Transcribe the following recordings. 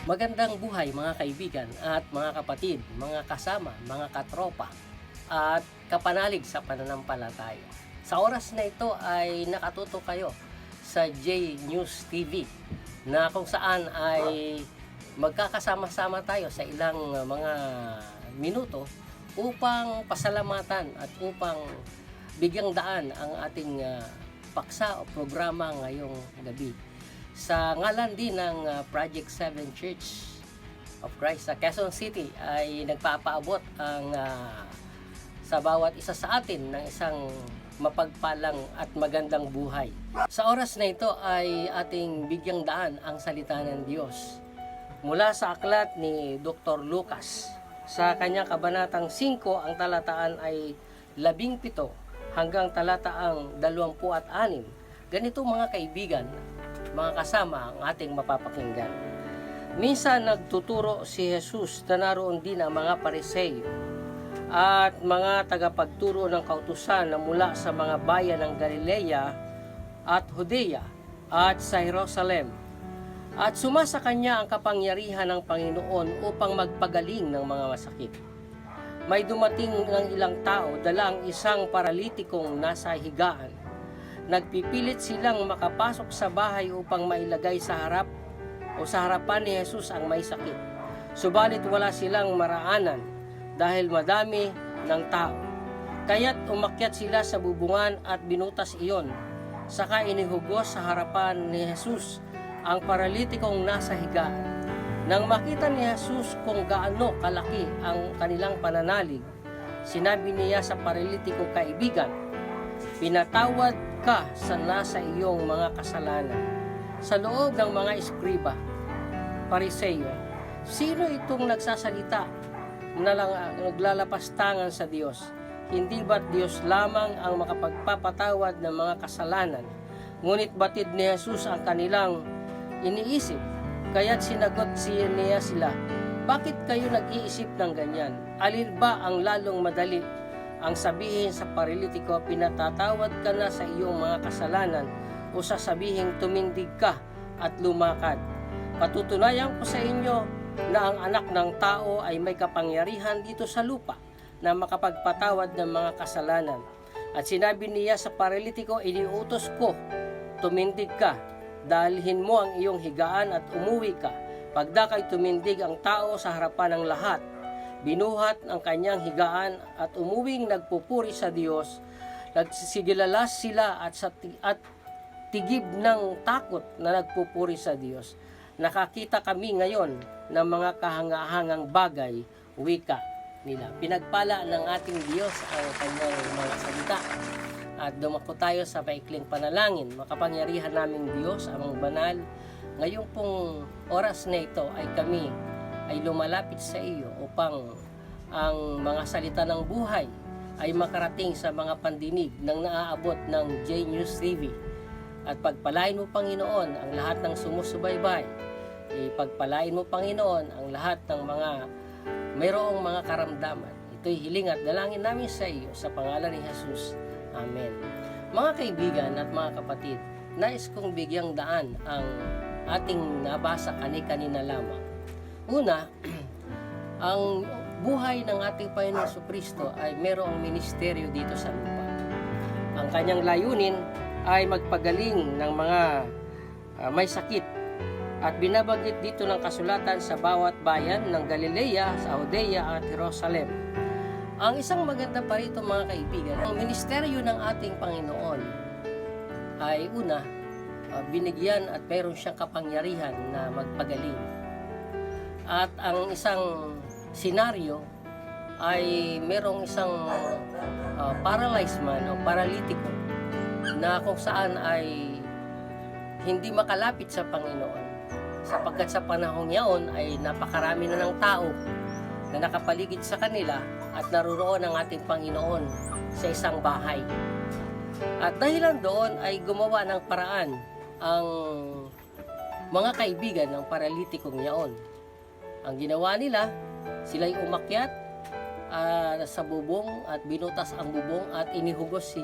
Magandang buhay mga kaibigan at mga kapatid, mga kasama, mga katropa at kapanalig sa pananampalataya. Sa oras na ito ay nakatuto kayo sa J News TV na kung saan ay magkakasama-sama tayo sa ilang mga minuto upang pasalamatan at upang bigyang daan ang ating paksa o programa ngayong gabi. Sa ngalan din ng Project 7 Church of Christ sa Quezon City ay nagpapaabot ang sa bawat isa sa atin ng isang mapagpalang at magandang buhay. Sa oras na ito ay ating bigyang daan ang salita ng Diyos mula sa aklat ni Dr. Lucas. Sa kanyang kabanatang 5, ang talataan ay 17 hanggang talataang 26. Ganito mga kaibigan, mga kasama ang ating mapapakinggan. Minsan nagtuturo si Jesus na naroon din ang mga Pariseo at mga tagapagturo ng kautusan na mula sa mga bayan ng Galilea at Judea at sa Jerusalem. At sumasa kanya ang kapangyarihan ng Panginoon upang magpagaling ng mga masakit. May dumating ng ilang tao, dala ang isang paralitikong nasa higaan. Nagpipilit silang makapasok sa bahay upang mailagay sa harap o sa harapan ni Jesus ang may sakit. Subalit wala silang maraanan dahil madami ng tao. Kaya't umakyat sila sa bubungan at binutas iyon. Saka inihugos sa harapan ni Jesus ang paralitikong nasa higaan. Nang makita ni Jesus kung gaano kalaki ang kanilang pananalig, sinabi niya sa paralitiko, "Kaibigan, pinatawad ka sa nasa iyong mga kasalanan." Sa loob ng mga eskriba, Pariseo, sino itong nagsasalita na lang naglalapastangan sa Diyos? Hindi ba't Diyos lamang ang makapagpapatawad ng mga kasalanan? Ngunit batid ni Jesus ang kanilang iniisip. Kaya't sinagot niya sila, "Bakit kayo nag-iisip ng ganyan? Alin ba ang lalong madali? Ang sabihin sa paralitiko, pinatatawad ka na sa iyong mga kasalanan, o sasabihin, tumindig ka at lumakad? Patutunayan ko sa inyo na ang anak ng tao ay may kapangyarihan dito sa lupa na makapagpatawad ng mga kasalanan." At sinabi niya sa paralitiko, "Iniutos ko, tumindig ka, dalhin mo ang iyong higaan at umuwi ka." Pagdakay tumindig ang tao sa harapan ng lahat. Binuhat ang kanyang higaan at umuwing nagpupuri sa Diyos. Nagsigilalas sila at tigib ng takot na nagpupuri sa Diyos. "Nakakita kami ngayon ng mga kahangahangang bagay," wika nila. Pinagpala ng ating Diyos ang kanyang mga salita. At dumako tayo sa maikling panalangin. Makapangyarihan naming Diyos, amang banal, ngayong pong oras na ito ay kami ay lumalapit sa iyo upang ang mga salita ng buhay ay makarating sa mga pandinig ng naaabot ng J News TV. At pagpalain mo, Panginoon, ang lahat ng sumusubaybay. Ipagpalain mo, Panginoon, ang lahat ng mga mayroong mga karamdaman. Ito'y hiling at dalangin namin sa iyo sa pangalan ni Jesus. Amen. Mga kaibigan at mga kapatid, nais kong bigyang daan ang ating nabasa kani-kanina lamang. Una, ang buhay ng ating Panginoon Jesucristo ay mayroong ministeryo dito sa lupa. Ang kanyang layunin ay magpagaling ng mga may sakit. At binabanggit dito ng kasulatan sa bawat bayan ng Galilea, sa Judea at Jerusalem. Ang isang maganda pa rito mga kaibigan, ang ministeryo ng ating Panginoon ay una, binigyan at mayroon siyang kapangyarihan na magpagaling. At ang isang senaryo ay mayroong isang paralyzed man o paralitiko na kung saan ay hindi makalapit sa Panginoon. Sapagkat sa panahong yaon ay napakarami na ng tao na nakapaligid sa kanila at naroon ang ating Panginoon sa isang bahay. At dahilan doon ay gumawa ng paraan ang mga kaibigan ng paralitikong yaon. Ang ginawa nila, sila'y umakyat sa bubong at binutas ang bubong at inihugos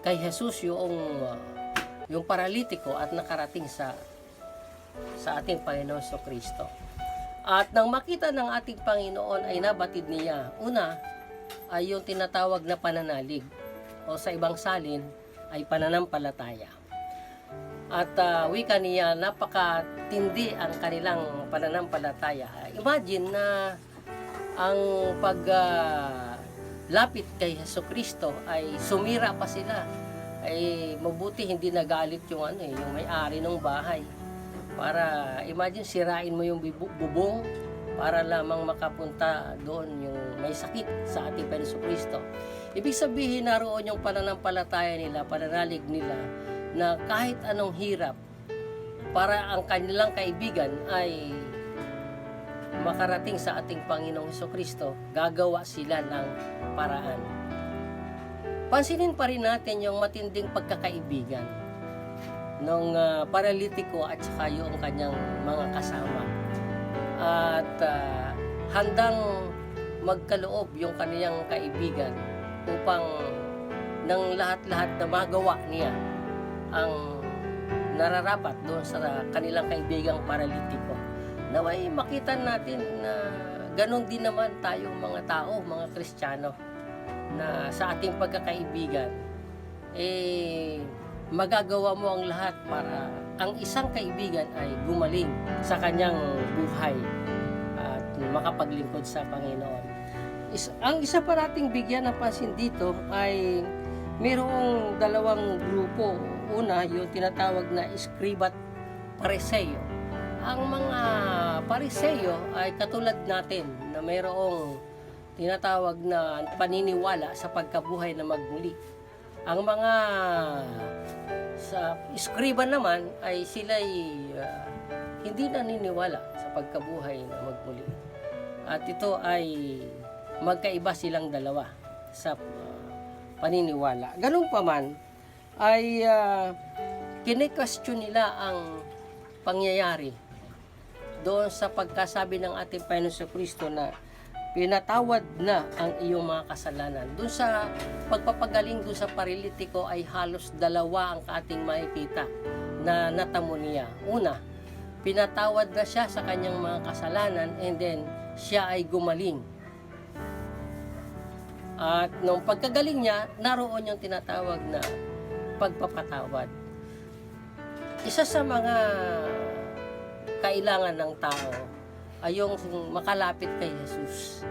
kay Jesus yung paralitiko at nakarating sa sa ating Panginoon Kristo. At nang makita ng ating Panginoon ay nabatid niya, una ay yung tinatawag na pananalig o sa ibang salin ay pananampalataya. At wika niya, napakatindi ang kanilang pananampalataya. Imagine na ang paglapit kay Kristo ay sumira pa sila. Ay mabuti hindi nagalit yung yung may-ari ng bahay. Para imagine sirain mo yung bubong para lamang makapunta doon yung may sakit sa ating Panginoon Kristo. Ibig sabihin naroon yung pananampalataya nila, pananalig nila na kahit anong hirap para ang kanilang kaibigan ay makarating sa ating Panginoong Kristo, gagawa sila ng paraan. Pansinin pa rin natin yung matinding pagkakaibigan ng paralitiko at saka yung kanyang mga kasama. At handang magkaloob yung kaniyang kaibigan upang ng lahat-lahat na magawa niya ang nararapat doon sa kanilang kaibigang paralitiko. Naway makita natin na ganon din naman tayong mga tao, mga Kristiyano, na sa ating pagkakaibigan, magagawa mo ang lahat para ang isang kaibigan ay gumaling sa kanyang buhay at makapaglingkod sa Panginoon. Ang isa pa nating bigyan ng pansin dito ay mayroong dalawang grupo. Una, yung tinatawag na Iskriba at Pariseo. Ang mga Pariseo ay katulad natin na mayroong tinatawag na paniniwala sa pagkabuhay na magmuli. Ang mga sa Iskriba naman ay sila'y hindi naniniwala sa pagkabuhay na magmuli. At ito ay magkaiba silang dalawa sa paniniwala. Ganun pa man, ay kine-question nila ang pangyayari doon sa pagkasabi ng ating Panginoon Kristo na pinatawad na ang iyong mga kasalanan. Doon sa pagpapagaling doon sa paralitiko ay halos dalawa ang ating makikita na natamo niya. Una, pinatawad na siya sa kanyang mga kasalanan and then siya ay gumaling. At nung pagkagaling niya, naroon yung tinatawag na pagpapatawad. Isa sa mga kailangan ng tao ay yung makalapit kay Jesus.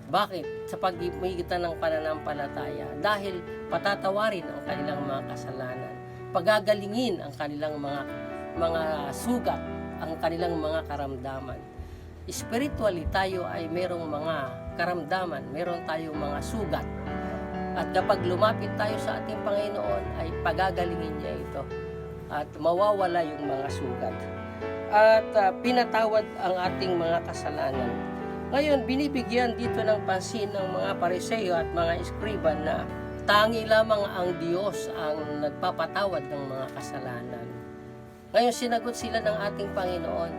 Bakit? Sa pagmigitan ng pananampalataya. Dahil patatawarin ang kanilang mga kasalanan. Pagagalingin ang kanilang mga sugat, ang kanilang mga karamdaman. Spiritually tayo ay merong mga karamdaman, meron tayong mga sugat. At kapag lumapit tayo sa ating Panginoon ay pagagalingin niya ito at mawawala yung mga sugat. At pinatawad ang ating mga kasalanan. Ngayon, binibigyan dito ng pansin ng mga Pariseo at mga Iskriba na tangi lamang ang Diyos ang nagpapatawad ng mga kasalanan. Ngayon, sinagot sila ng ating Panginoon.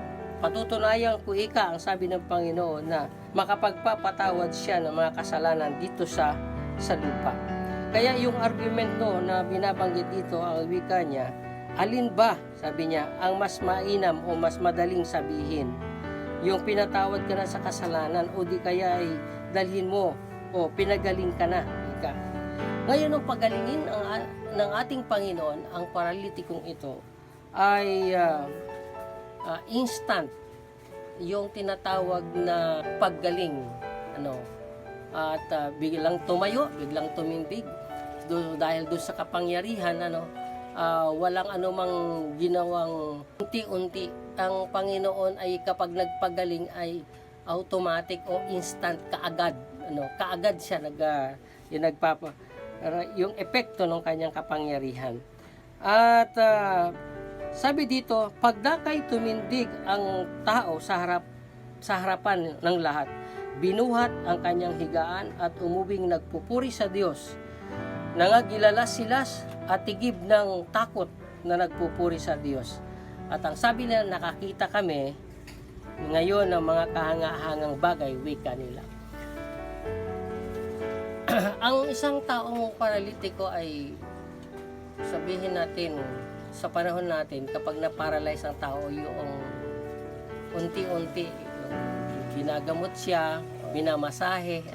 Patutunayan ko ang sabi ng Panginoon na makapagpapatawad siya ng mga kasalanan dito sa lupa. Kaya yung argumento na binabanggit dito, ang wika niya, alin ba, sabi niya, ang mas mainam o mas madaling sabihin? Yung pinatawad ka na sa kasalanan o di kaya ay dalhin mo o pinagaling ka na. Ika. Ngayon, ang pagalingin ng ating Panginoon, ang paralitikong ito, ay instant yung tinatawag na paggaling at biglang tumayo, biglang tumindig dahil doon sa kapangyarihan walang anumang ginawang unti-unti. Ang Panginoon ay kapag nagpagaling ay automatic o instant kaagad siya yung epekto ng kanyang kapangyarihan. At sabi dito, pagdakay tumindig ang tao sa harapan ng lahat, binuhat ang kanyang higaan at umubing nagpupuri sa Diyos. Nangagilalas sila at tigib ng takot na nagpupuri sa Diyos. At ang sabi nila, nakakita kami ngayon ng mga kahanga-hangang bagay, wika nila. Ang isang taong paralitiko ay sabihin natin sa panahon natin, kapag na-paralyze ang tao, yung unti-unti, yung ginagamot siya, binamasahe,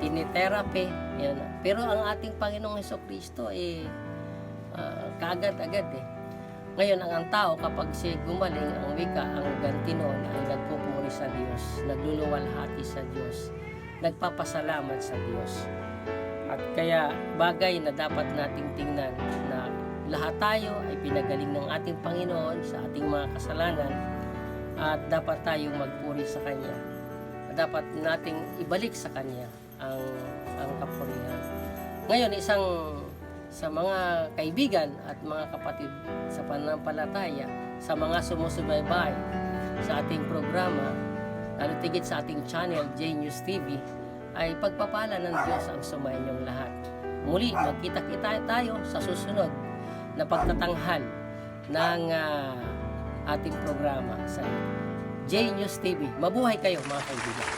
tinitherapy, yan. Pero ang ating Panginoong Hesukristo kaagad-agad Ngayon, ang tao, kapag siya gumaling, ang wika, ang ganti noon ay nagpupuri sa Diyos, nagluluwalhati sa Diyos, nagpapasalamat sa Diyos. At kaya bagay na dapat nating tingnan na lahat tayo ay pinagaling ng ating Panginoon sa ating mga kasalanan at dapat tayong magpuri sa Kanya. Dapat nating ibalik sa Kanya ang kapurihan. Ngayon, sa mga kaibigan at mga kapatid sa pananampalataya, sa mga sumusubaybay sa ating programa, lalo tigit sa ating channel, J News TV, ay pagpapala ng Diyos ang sumainyong lahat. Muli, magkita-kita tayo sa susunod na pagtatanghal ng ating programa sa J News TV. Mabuhay kayo mga kaibigan.